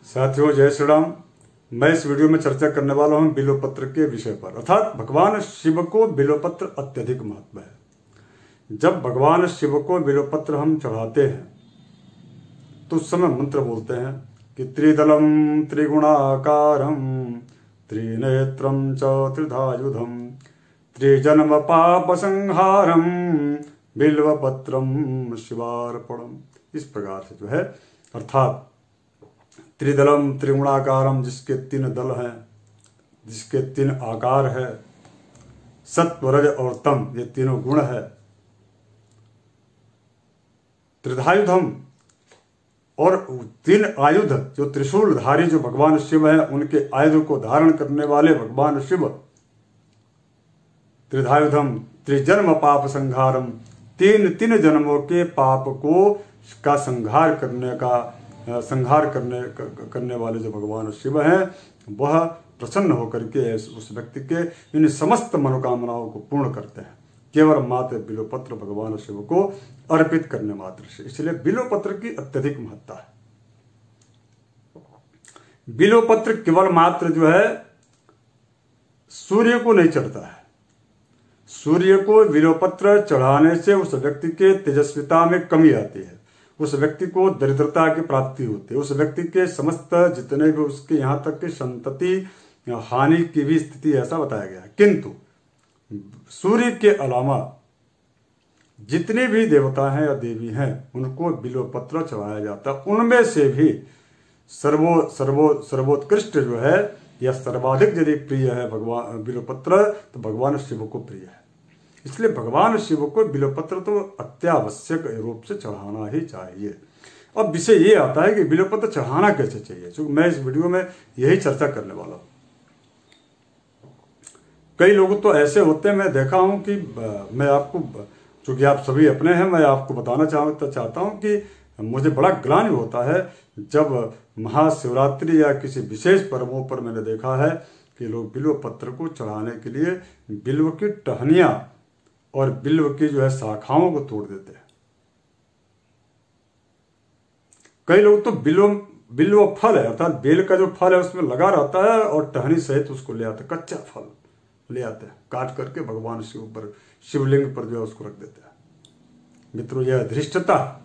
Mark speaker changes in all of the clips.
Speaker 1: साथियों जय श्री राम। मैं इस वीडियो में चर्चा करने वाला हूं बिल्वपत्र के विषय पर, अर्थात भगवान शिव को बिल्वपत्र अत्यधिक महत्व है। जब भगवान शिव को बिल्वपत्र हम चढ़ाते हैं तो उस समय मंत्र बोलते हैं कि त्रिदलम त्रिगुणाकारम त्रिनेत्रम च त्रिधायुधम त्रिजन्म पाप संहारम बिल्वपत्रम शिवार्पणम। इस प्रकार से जो है, अर्थात त्रिदलम त्रिगुणाकारम, जिसके तीन दल हैं, जिसके तीन आकार है, सत्व रज और तम, ये तीनों गुण है। त्रिधायुधम, और तीन आयुध, जो त्रिशूलधारी जो भगवान शिव है, उनके आयुध को धारण करने वाले भगवान शिव। त्रिधायुधम त्रिजन्म पाप संहारम, तीन जन्मों के पाप को का संहार करने वाले जो भगवान शिव हैं, वह प्रसन्न होकर के उस व्यक्ति के इन समस्त मनोकामनाओं को पूर्ण करते हैं, केवल मात्र बिल्वपत्र भगवान शिव को अर्पित करने मात्र से। इसलिए बिल्वपत्र की अत्यधिक महत्ता है। बिल्वपत्र केवल मात्र जो है सूर्य को नहीं चढ़ता है। सूर्य को बिल्वपत्र चढ़ाने से उस व्यक्ति के तेजस्विता में कमी आती है, उस व्यक्ति को दरिद्रता की प्राप्ति होती है, उस व्यक्ति के समस्त जितने भी उसके यहाँ तक की संतति हानि की भी स्थिति, ऐसा बताया गया है। किंतु सूर्य के अलावा जितने भी देवता हैं या देवी हैं, उनको बिल्वपत्र चढ़ाया जाता है। उनमें से भी सर्वोत्कृष्ट जो है या सर्वाधिक यदि प्रिय है भगवान बिल्वपत्र, तो भगवान शिव को प्रिय है। इसलिए भगवान शिव को बिल्वपत्र तो अत्यावश्यक रूप से चढ़ाना ही चाहिए। अब विषय ये आता है कि बिल्वपत्र चढ़ाना कैसे चाहिए, क्योंकि मैं इस वीडियो में यही चर्चा करने वाला हूं। कई लोग तो ऐसे होते हैं, मैं देखा हूं कि मैं आपको, चूंकि आप सभी अपने हैं, मैं आपको बताना चाहता हूं कि मुझे बड़ा ग्लानि होता है जब महाशिवरात्रि या किसी विशेष पर्वों पर मैंने देखा है कि लोग बिल्वपत्र को चढ़ाने के लिए बिल्व की टहनियां और बिल्व की जो है शाखाओं को तोड़ देते हैं। कई लोग तो बिल्व फल है, अर्थात बेल का जो फल है उसमें लगा रहता है, और टहनी सहित उसको ले आते, कच्चा फल ले आते हैं, काट करके भगवान शिव पर, शिवलिंग पर जो है उसको रख देते हैं। मित्रों, यह धृष्टता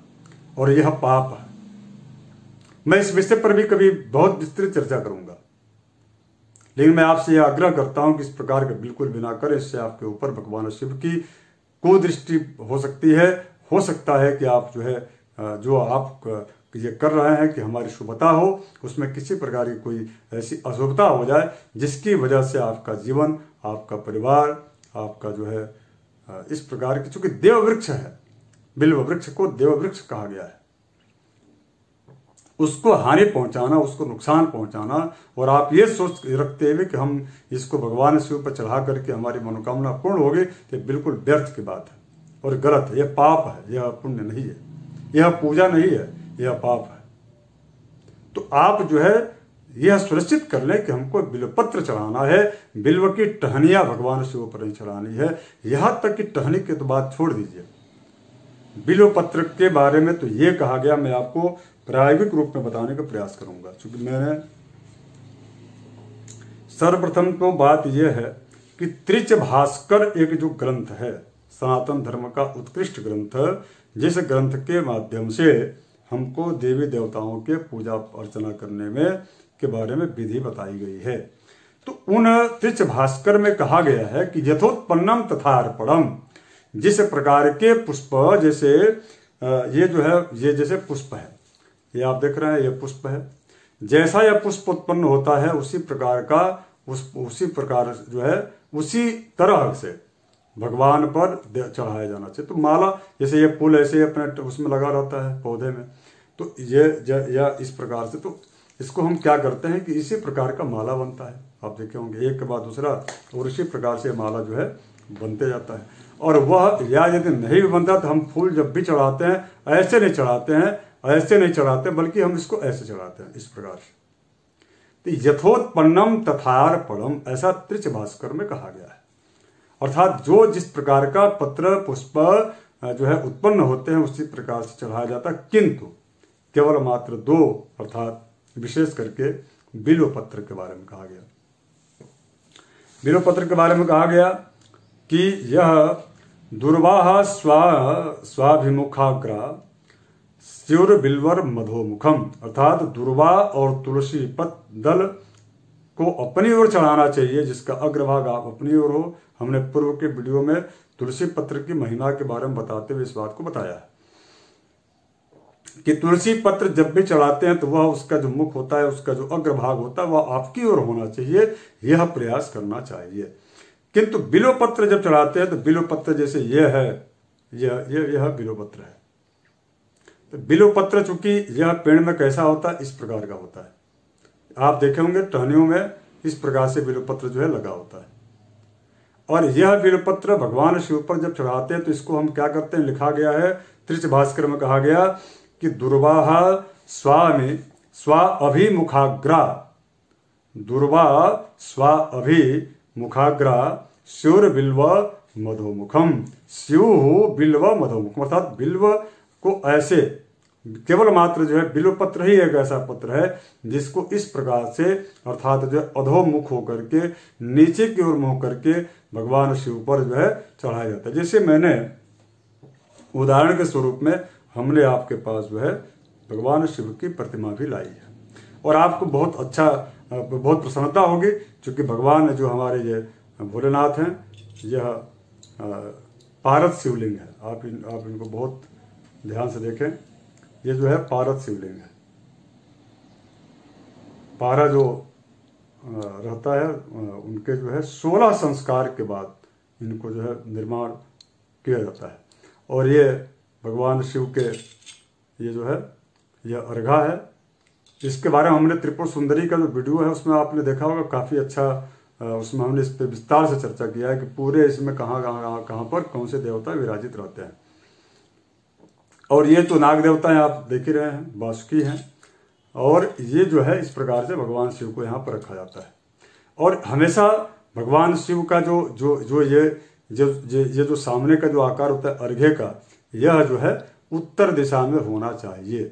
Speaker 1: और यह पाप है। मैं इस विषय पर भी कभी बहुत विस्तृत चर्चा करूंगा, लेकिन मैं आपसे यह आग्रह करता हूं कि इस प्रकार का बिल्कुल भी ना करें। इससे आपके ऊपर भगवान शिव की कुदृष्टि हो सकती है। हो सकता है कि आप जो है, जो आप ये कर रहे हैं कि हमारी शुभता हो, उसमें किसी प्रकार की कोई ऐसी अशुभता हो जाए जिसकी वजह से आपका जीवन, आपका परिवार, आपका जो है इस प्रकार की, चूंकि देव वृक्ष है, बिल्व वृक्ष को देव वृक्ष कहा गया है, उसको हानि पहुंचाना, उसको नुकसान पहुंचाना, और आप ये सोच रखते हुए कि हम इसको भगवान शिव पर चढ़ा करके हमारी मनोकामना पूर्ण होगी, तो बिल्कुल व्यर्थ की बात है और गलत है। यह पाप है, यह पुण्य नहीं है, यह पूजा नहीं है, यह पाप है। तो आप जो है यह सुनिश्चित कर लें कि हमको बिल्वपत्र चढ़ाना है, बिल्व की टहनियां भगवान शिव पर नहीं चढ़ानी है। यहां तक कि टहनी की तो बात छोड़ दीजिए, बिल्वपत्र के बारे में तो ये कहा गया, मैं आपको प्रायोगिक रूप में बताने का प्रयास करूंगा। क्योंकि मैंने सर्वप्रथम तो बात यह है कि त्रिच भास्कर एक जो ग्रंथ है, सनातन धर्म का उत्कृष्ट ग्रंथ, जिस ग्रंथ के माध्यम से हमको देवी देवताओं के पूजा अर्चना करने में के बारे में विधि बताई गई है, तो उन त्रिच भास्कर में कहा गया है कि यथोत्पन्नम तथार्पणम, जिस प्रकार के पुष्प, जैसे ये जो है, ये जैसे पुष्प है, ये आप देख रहे हैं, ये पुष्प है, जैसा यह पुष्प उत्पन्न होता है उसी प्रकार का, उसी प्रकार जो है, उसी तरह से भगवान पर चढ़ाया जाना चाहिए। तो माला, जैसे ये फूल ऐसे अपने उसमें लगा रहता है पौधे में, तो ये या इस प्रकार से, तो इसको हम क्या करते हैं कि इसी प्रकार का माला बनता है। आप देखे होंगे एक के बाद दूसरा, और इसी प्रकार से माला जो है बनते जाता है। और वह, या यदि नहीं भी बनता तो हम फूल जब भी चढ़ाते हैं, ऐसे नहीं चढ़ाते हैं, ऐसे नहीं चढ़ाते, बल्कि हम इसको ऐसे चढ़ाते हैं, इस प्रकार से। तो यथोत्पन्नम तथार्पणम, ऐसा त्रिच भास्कर में कहा गया है। अर्थात जो जिस प्रकार का पत्र पुष्प जो है उत्पन्न होते हैं उसी प्रकार से चढ़ाया जाता है, किंतु केवल मात्र दो, अर्थात विशेष करके बिल्व पत्र के बारे में कहा गया। बिल्व पत्र के बारे में कहा गया कि यह दुर्वाहा स्वाभिमुखाग्रा स्यूर बिल्वर मधोमुखम, अर्थात दुर्वा और तुलसी दल को अपनी ओर चढ़ाना चाहिए, जिसका अग्रभाग आप अपनी ओर हो। हमने पूर्व के वीडियो में तुलसी पत्र की महिमा के बारे में बताते हुए इस बात को बताया है कि तुलसी पत्र जब भी चढ़ाते हैं तो वह उसका जो मुख होता है, उसका जो अग्रभाग होता है, वह आपकी ओर होना चाहिए, यह प्रयास करना चाहिए। किंतु बिल्व पत्र जब चढ़ाते हैं तो बिल्व पत्र जैसे यह है, यह बिल्व पत्र है। तो बिल्व पत्र चूंकि यह पेड़ में कैसा होता है, इस प्रकार का होता है। आप देखे होंगे टहनियों में इस प्रकार से बिल्व पत्र जो है लगा होता है। और यह बिल्व पत्र भगवान शिव पर जब चढ़ाते हैं तो इसको हम क्या करते हैं, लिखा गया है त्रिच भास्कर में कहा गया कि दुर्वाहा स्वा अभिमुखाग्रा, दुर्वा स्वा अभिमुखाग्रा स्यूर बिल्व मधोमुखम, स्यू बिल्व मधोमुखम, अर्थात बिल्व को ऐसे केवल मात्र जो है बिल्व पत्र ही एक ऐसा पत्र है जिसको इस प्रकार से अर्थात जो है अधोमुख होकर के नीचे की ओर मुंह करके भगवान शिव पर जो है चढ़ाया जाता है। जैसे मैंने उदाहरण के स्वरूप में हमने आपके पास जो है भगवान शिव की प्रतिमा भी लाई है और आपको बहुत अच्छा, बहुत प्रसन्नता होगी, क्योंकि भगवान जो हमारे ये भोलेनाथ हैं, यह पारद शिवलिंग है। आप इनको बहुत ध्यान से देखें, ये जो है पारद शिवलिंग है। पारा जो रहता है उनके जो है 16 संस्कार के बाद इनको जो है निर्माण किया जाता है। और ये भगवान शिव के ये जो है यह अर्घा है। इसके बारे में हमने त्रिपुर सुंदरी का जो वीडियो है उसमें आपने देखा होगा, काफ़ी अच्छा उसमें हमने इस पर विस्तार से चर्चा किया है कि पूरे इसमें कहाँ पर कौन से देवता विराजित रहते हैं। और ये तो नाग देवता हैं, आप देख ही रहे हैं, वासुकी हैं। और ये जो है इस प्रकार से भगवान शिव को यहाँ पर रखा जाता है। और हमेशा भगवान शिव का ये जो सामने का जो आकार होता है अर्घे का, यह जो है उत्तर दिशा में होना चाहिए।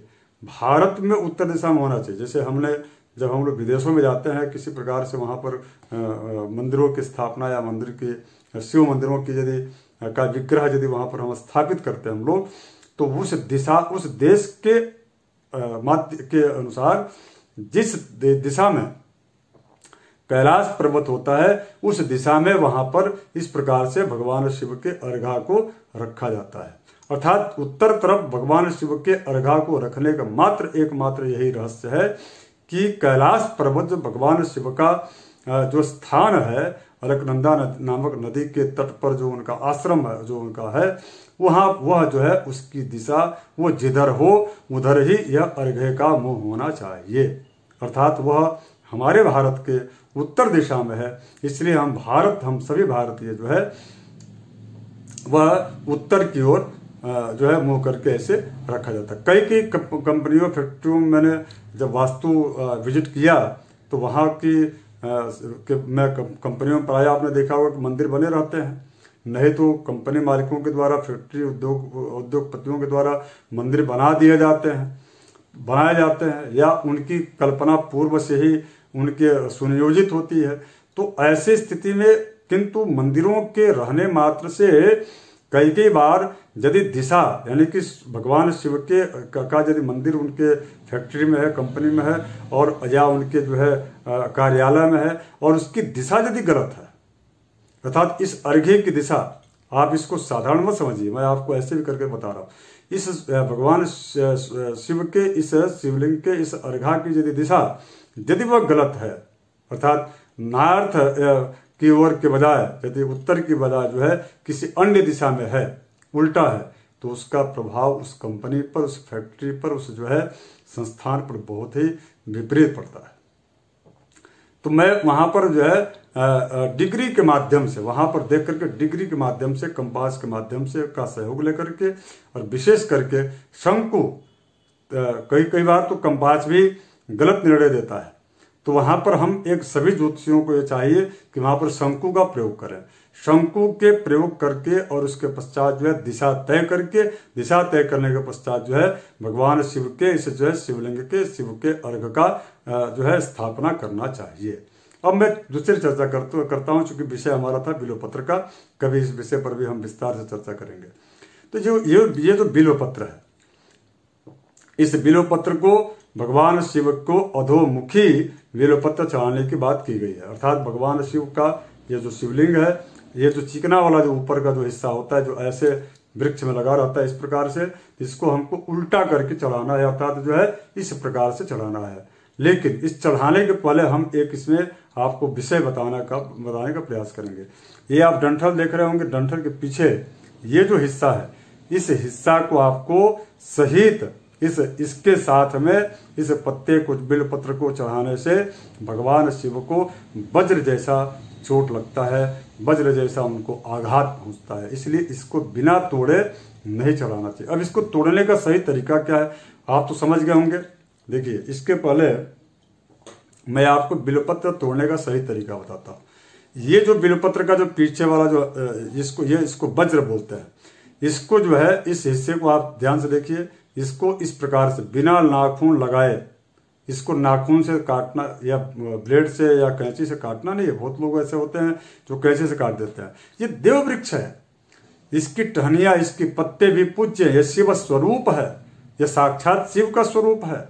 Speaker 1: भारत में उत्तर दिशा में होना चाहिए। जैसे जब हम लोग विदेशों में जाते हैं किसी प्रकार से वहाँ पर मंदिरों की स्थापना या मंदिर की शिव मंदिरों की यदि का विग्रह यदि वहाँ पर हम स्थापित करते हैं हम लोग, तो उस देश के माध्य के अनुसार जिस दिशा में कैलाश पर्वत होता है उस दिशा में वहां पर इस प्रकार से भगवान शिव के अर्घा को रखा जाता है। अर्थात उत्तर तरफ भगवान शिव के अर्घा को रखने का एकमात्र यही रहस्य है कि कैलाश पर्वत जो भगवान शिव का जो स्थान है, अलकनंदा नामक नदी के तट पर जो उनका आश्रम है, जो उनका है, वह जो है उसकी दिशा वो जिधर हो उधर ही यह अर्घे का मुंह होना चाहिए। अर्थात वह हमारे भारत के उत्तर दिशा में है, इसलिए हम सभी भारतीय जो है वह उत्तर की ओर जो है मुंह करके ऐसे रखा जाता है। कई कंपनियों फैक्ट्रियों में मैंने जब वास्तु विजिट किया तो वहाँ की कंपनियों में प्राय आपने देखा होगा कि मंदिर बने रहते हैं, नहीं तो कंपनी मालिकों के द्वारा, फैक्ट्री उद्योगपतियों के द्वारा मंदिर बनाए जाते हैं या उनकी कल्पना पूर्व से ही उनके सुनियोजित होती है। तो ऐसी स्थिति में किंतु मंदिरों के रहने मात्र से कई बार यदि दिशा यानी कि भगवान शिव के का यदि मंदिर उनके फैक्ट्री में है, कंपनी में है और या उनके जो है कार्यालय में है और उसकी दिशा यदि गलत है, अर्थात इस अर्घे की दिशा, आप इसको साधारण मत समझिए, मैं आपको ऐसे भी करके बता रहा हूँ। इस भगवान शिव के इस शिवलिंग के इस अर्घा की यदि दिशा यदि वह गलत है, अर्थात नॉर्थ की ओर के बजाय यदि उत्तर की बजाय जो है किसी अन्य दिशा में है, उल्टा है, तो उसका प्रभाव उस कंपनी पर, उस फैक्ट्री पर, उस जो है संस्थान पर बहुत ही विपरीत पड़ता है। तो मैं वहां पर जो है डिग्री के माध्यम से, वहां पर देख करके डिग्री के माध्यम से, कंपास के माध्यम से का सहयोग लेकर के, और विशेष करके शंकु, कई बार तो कंपास भी गलत निर्णय देता है, तो वहां पर हम सभी ज्योतिषियों को ये चाहिए कि वहां पर शंकु का प्रयोग करें। शंकु के प्रयोग करके और उसके पश्चात जो है दिशा तय करने के पश्चात जो है भगवान शिव के इस जो है शिवलिंग के शिव के अर्घ का जो है स्थापना करना चाहिए। अब मैं दूसरी चर्चा करता हूँ, चूंकि विषय हमारा था बिल्वपत्र का, कभी इस विषय पर भी हम विस्तार से चर्चा करेंगे। तो जो ये जो बिल्वपत्र है, इस बिल्वपत्र को भगवान शिव को अधोमुखी बिल्वपत्र चढ़ाने की बात की गई है। अर्थात भगवान शिव का ये जो शिवलिंग है, ये जो चिकना वाला जो ऊपर का जो हिस्सा होता है, जो ऐसे वृक्ष में लगा रहता है इस प्रकार से, इसको हमको उल्टा करके चढ़ाना है, अर्थात जो है इस प्रकार से चढ़ाना है। लेकिन इस चढ़ाने के पहले हम एक इसमें आपको विषय बताने का प्रयास करेंगे। ये आप डंठल देख रहे होंगे, डंठल के पीछे ये जो हिस्सा है, इस हिस्सा को आपको सहित इसके साथ में इस पत्ते को, बिल्वपत्र को चढ़ाने से भगवान शिव को वज्र जैसा चोट लगता है, वज्र जैसा उनको आघात पहुंचता है। इसलिए इसको बिना तोड़े नहीं चढ़ाना चाहिए। अब इसको तोड़ने का सही तरीका क्या है आप तो समझ गए होंगे। देखिए, इसके पहले मैं आपको बिल्वपत्र तोड़ने का सही तरीका बताता हूँ। ये जो बिल्वपत्र का जो पीछे वाला जो इसको वज्र बोलते हैं, इसको जो है इस हिस्से को आप ध्यान से देखिए, इसको इस प्रकार से बिना नाखून लगाए, इसको नाखून से काटना या ब्लेड से या कैंची से काटना नहीं है। बहुत लोग ऐसे होते हैं जो कैंची से काट देते हैं। ये देव वृक्ष है, इसकी टहनियां, इसके पत्ते भी पूज्य, यह शिव स्वरूप है, यह साक्षात शिव का स्वरूप है।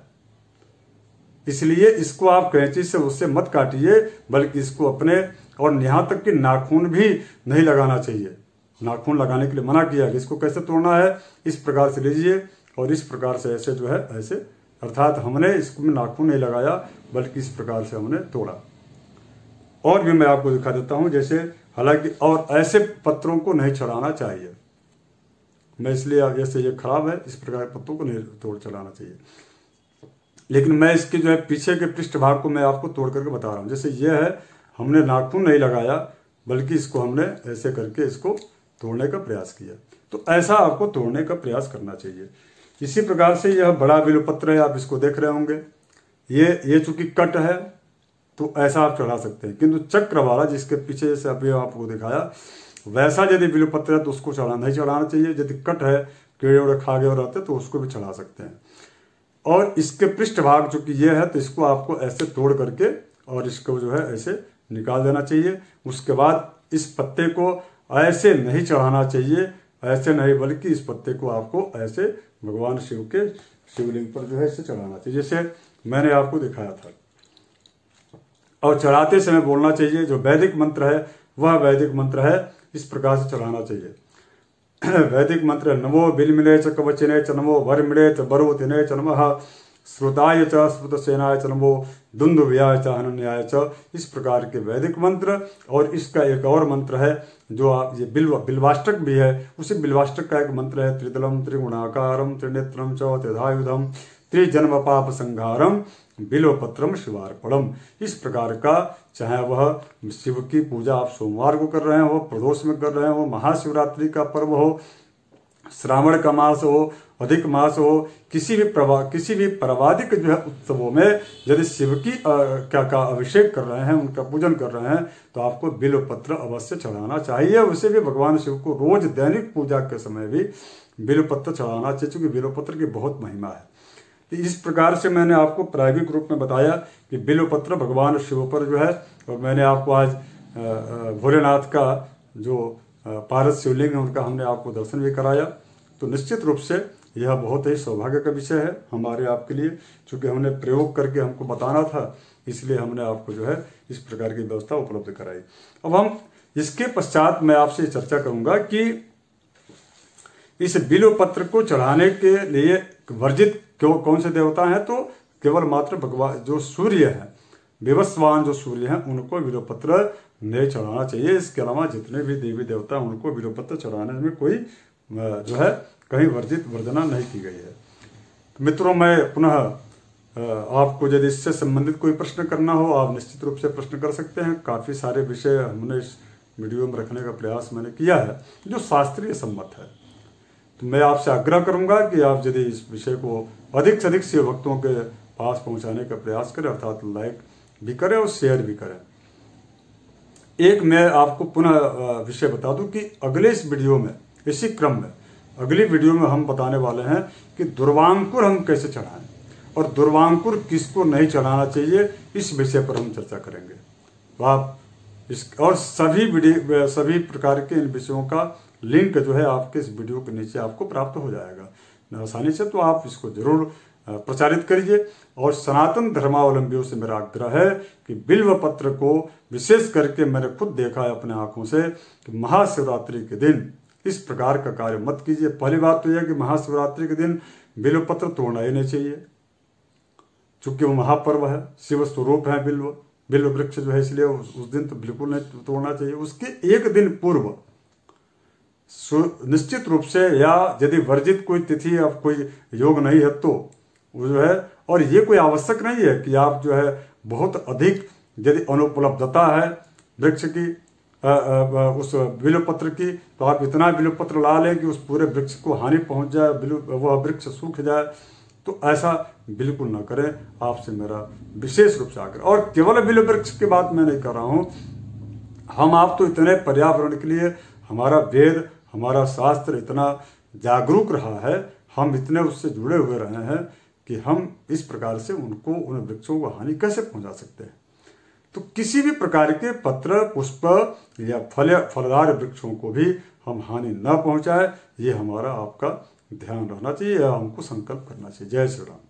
Speaker 1: इसलिए इसको आप कैंची से उससे मत काटिए, बल्कि इसको अपने, और यहां तक कि नाखून भी नहीं लगाना चाहिए। नाखून लगाने के लिए मना किया है। इसको कैसे तोड़ना है, इस प्रकार से लीजिए और इस प्रकार से ऐसे जो है ऐसे, अर्थात हमने इसमें नाखून नहीं लगाया बल्कि इस प्रकार से हमने तोड़ा। और भी मैं आपको दिखा देता हूं, जैसे हालांकि और ऐसे पत्रों को नहीं चढ़ाना चाहिए। मैं इसलिए, जैसे ये खराब है, इस प्रकार के पत्तों को नहीं तोड़ चढ़ाना चाहिए। लेकिन मैं इसके जो है पीछे के पृष्ठभाग को मैं आपको तोड़ करके बता रहा हूं। जैसे ये है, हमने नाखून नहीं लगाया बल्कि इसको हमने ऐसे करके इसको तोड़ने का प्रयास किया। तो ऐसा आपको तोड़ने का प्रयास करना चाहिए। इसी प्रकार से यह बड़ा बिल्वपत्र है, आप इसको देख रहे होंगे। ये चूंकि कट है तो ऐसा आप चढ़ा सकते हैं, किंतु चक्र वाला जिसके पीछे जैसे अभी आपको दिखाया, वैसा यदि बिल्वपत्र है तो उसको नहीं चढ़ाना चाहिए। यदि कट है, कीड़े उड़े खा गए रहते तो उसको भी चढ़ा सकते हैं। और इसके पृष्ठभाग चूंकि ये है तो इसको आपको ऐसे तोड़ करके और इसको जो है ऐसे निकाल देना चाहिए। उसके बाद इस पत्ते को ऐसे नहीं चढ़ाना चाहिए, ऐसे नहीं, बल्कि इस पत्ते को आपको ऐसे भगवान शिव के शिवलिंग पर जो है इसे चढ़ाना चाहिए, जैसे मैंने आपको दिखाया था। और चढ़ाते समय बोलना चाहिए, जो वैदिक मंत्र है वह वैदिक मंत्र है, इस प्रकार से चढ़ाना चाहिए। वैदिक मंत्र, नमो बिल्मिने च कवचिने च नमो वरमिणे च बरोतिने च नमः श्रुताय च श्रुतसेनाय च नमो दुंदुभ्याय च हनन्याय च, इस प्रकार के वैदिक मंत्र। और इसका एक और मंत्र है जो आप, ये बिल्वाष्टक भी है, उसी बिल्वाष्टक का एक मंत्र है, त्रिदलम त्रिगुणाकारम त्रिनेत्रम च त्रिधायुधम त्रिजन्म पाप संहारम बिल्वपत्रम शिवार्पणम। इस प्रकार का, चाहे वह शिव की पूजा आप सोमवार को कर रहे हो, प्रदोष में कर रहे हो, महाशिवरात्रि का पर्व हो, श्रावण का मास हो, अधिक मास हो, किसी भी परवादिक जो है उत्सवों में यदि शिव की का अभिषेक कर रहे हैं, उनका पूजन कर रहे हैं, तो आपको बिल्वपत्र अवश्य चढ़ाना चाहिए। उसे भी भगवान शिव को रोज दैनिक पूजा के समय भी बिल्वपत्र चढ़ाना चाहिए, क्योंकि बिल्वपत्र की बहुत महिमा है। तो इस प्रकार से मैंने आपको प्रायोगिक रूप में बताया कि बिल्वपत्र भगवान शिव पर जो है, और मैंने आपको आज भोलेनाथ का जो पारस शिवलिंग है उनका हमने आपको दर्शन भी कराया। तो निश्चित रूप से यह बहुत ही सौभाग्य का विषय है हमारे आपके लिए, क्योंकि हमने प्रयोग करके हमको बताना था, इसलिए हमने आपको जो है इस प्रकार की व्यवस्था उपलब्ध कराई। अब हम इसके पश्चात मैं आपसे चर्चा करूंगा कि इस बिल्वपत्र को चढ़ाने के लिए वर्जित कौन से देवता हैं। तो केवल मात्र भगवान जो सूर्य है, विवस्वान जो सूर्य हैं, उनको बिल्वपत्र नहीं चढ़ाना चाहिए। इसके अलावा जितने भी देवी देवता हैं उनको बिल्वपत्र चढ़ाने में कोई जो है कहीं वर्जना नहीं की गई है। तो मित्रों, मैं पुनः आपको यदि इससे संबंधित कोई प्रश्न करना हो, आप निश्चित रूप से प्रश्न कर सकते हैं। काफी सारे विषय हमने इस वीडियो में रखने का प्रयास मैंने किया है जो शास्त्रीय सम्मत है। तो मैं आपसे आग्रह करूंगा कि आप यदि इस विषय को अधिक से अधिक शिव भक्तों के पास पहुंचाने का प्रयास करें, अर्थात लाइक भी करें और शेयर भी करें। एक मैं आपको पुनः विषय बता दूं कि अगले इस वीडियो में, इसी क्रम में अगली वीडियो में हम बताने वाले हैं कि दुर्वांकुर हम कैसे चढ़ाएं और दुर्वांकुर किसको नहीं चढ़ाना चाहिए, इस विषय पर हम चर्चा करेंगे। तो आप इस और सभी प्रकार के इन विषयों का लिंक जो है आपके इस वीडियो के नीचे आपको प्राप्त हो जाएगा आसानी से। तो आप इसको जरूर प्रचारित करिए। और सनातन धर्मावलंबियों से मेरा आग्रह है कि बिल्व पत्र को विशेष करके मैंने खुद देखा है अपने आंखों से कि महाशिवरात्रि के दिन इस प्रकार का कार्य मत कीजिए। पहली बात तो यह कि महाशिवरात्रि के दिन बिल्व पत्र तोड़ना ही नहीं चाहिए, चूंकि वो महापर्व है, शिव स्वरूप है बिल्व वृक्ष जो है, इसलिए उस दिन तो बिल्कुल नहीं तोड़ना चाहिए। उसके एक दिन पूर्व निश्चित रूप से, या यदि वर्जित कोई तिथि या कोई योग नहीं है तो वो जो है, और ये कोई आवश्यक नहीं है कि आप जो है बहुत अधिक यदि अनुपलब्धता है वृक्ष की उस बिल्व पत्र की, तो आप इतना बिल्व पत्र ला लें कि उस पूरे वृक्ष को हानि पहुंच जाए, वह वृक्ष सूख जाए। तो ऐसा बिल्कुल ना करें, आपसे मेरा विशेष रूप से आग्रह। और केवल बिल्व वृक्ष की बात मैं नहीं कर रहा हूं, हम आप तो इतने पर्यावरण के लिए, हमारा वेद हमारा शास्त्र इतना जागरूक रहा है, हम इतने उससे जुड़े हुए रहे हैं कि हम इस प्रकार से उन वृक्षों को हानि कैसे पहुंचा सकते हैं। तो किसी भी प्रकार के पत्र, पुष्प या फलदार वृक्षों को भी हम हानि न पहुंचाए, ये हमारा आपका ध्यान रहना चाहिए या हमको संकल्प करना चाहिए। जय श्री राम।